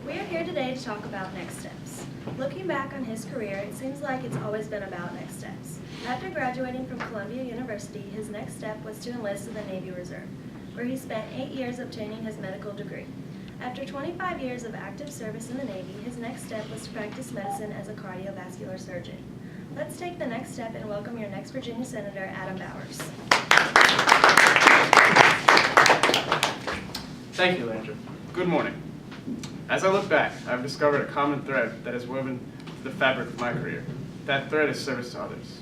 We are here today to talk about next steps. Looking back on his career, it seems like it's always been about next steps. After graduating from Columbia University, his next step was to enlist in the Navy Reserve, where he spent 8 years obtaining his medical degree. After 25 years of active service in the Navy, his next step was to practice medicine as a cardiovascular surgeon. Let's take the next step and welcome your next Virginia Senator, Adam Bowers. Thank you, Landra. Good morning. As I look back, I've discovered a common thread that is woven to the fabric of my career. That thread is service to others.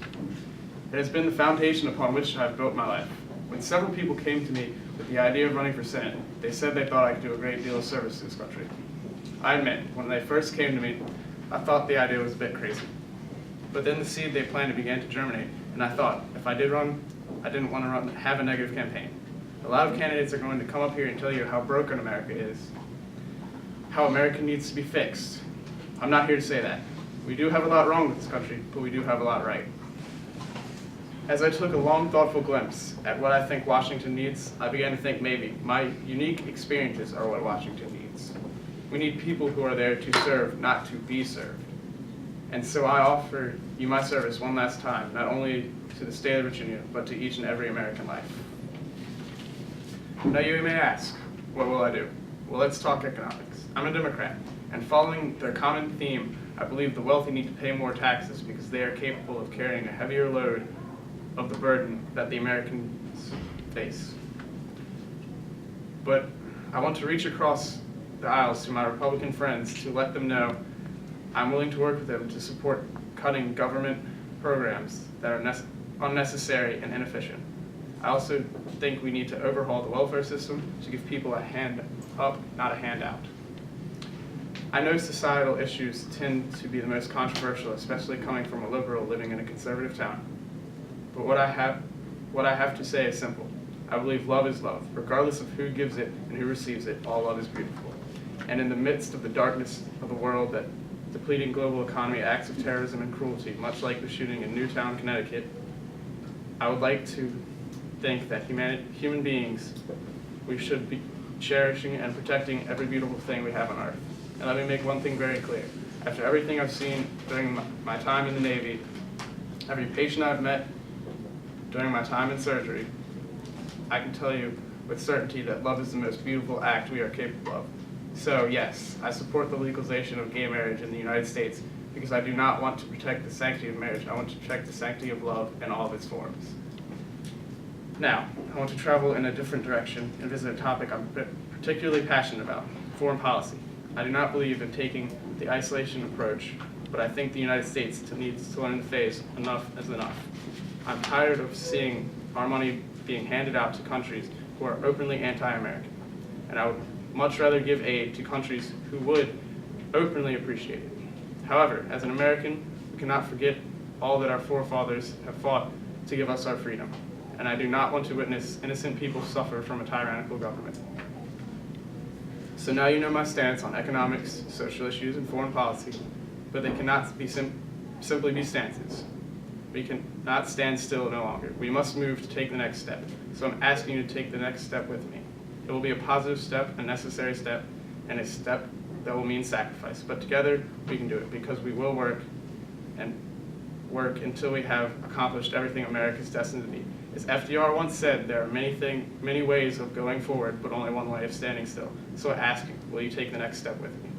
It has been the foundation upon which I've built my life. When several people came to me with the idea of running for Senate, they said they thought I could do a great deal of service to this country. I admit, when they first came to me, I thought the idea was a bit crazy. But then the seed they planted began to germinate, and I thought, if I did run, I didn't want to have a negative campaign. A lot of candidates are going to come up here and tell you how broken America is, how America needs to be fixed. I'm not here to say that. We do have a lot wrong with this country, but we do have a lot right. As I took a long, thoughtful glimpse at what I think Washington needs, I began to think maybe my unique experiences are what Washington needs. We need people who are there to serve, not to be served. And so I offer you my service one last time, not only to the state of Virginia, but to each and every American life. Now you may ask, what will I do? Well, let's talk economics. I'm a Democrat, and following their common theme, I believe the wealthy need to pay more taxes because they are capable of carrying a heavier load of the burden that the Americans face. But I want to reach across the aisles to my Republican friends to let them know I'm willing to work with them to support cutting government programs that are unnecessary and inefficient. I also think we need to overhaul the welfare system to give people a hand up, not a handout. I know societal issues tend to be the most controversial, especially coming from a liberal living in a conservative town. But what I have to say is simple. I believe love is love. Regardless of who gives it and who receives it, all love is beautiful. And in the midst of the darkness of the world that depleting global economy, acts of terrorism and cruelty, much like the shooting in Newtown, Connecticut, I would like to think that human beings, we should be cherishing and protecting every beautiful thing we have on earth. And let me make one thing very clear. After everything I've seen during my time in the Navy, every patient I've met during my time in surgery, I can tell you with certainty that love is the most beautiful act we are capable of. So yes, I support the legalization of gay marriage in the United States because I do not want to protect the sanctity of marriage. I want to protect the sanctity of love in all of its forms. Now, I want to travel in a different direction and visit a topic I'm particularly passionate about, foreign policy. I do not believe in taking the isolation approach, but I think the United States needs to learn to phase enough is enough. I'm tired of seeing our money being handed out to countries who are openly anti-American, and I would much rather give aid to countries who would openly appreciate it. However, as an American, we cannot forget all that our forefathers have fought to give us our freedom, and I do not want to witness innocent people suffer from a tyrannical government. So now you know my stance on economics, social issues, and foreign policy, but they cannot be simply be stances. We cannot stand still no longer. We must move to take the next step. So I'm asking you to take the next step with me. It will be a positive step, a necessary step, and a step that will mean sacrifice. But together, we can do it because we will work until we have accomplished everything America is destined to be. As FDR once said, there are many ways of going forward, but only one way of standing still. So I ask you, will you take the next step with me?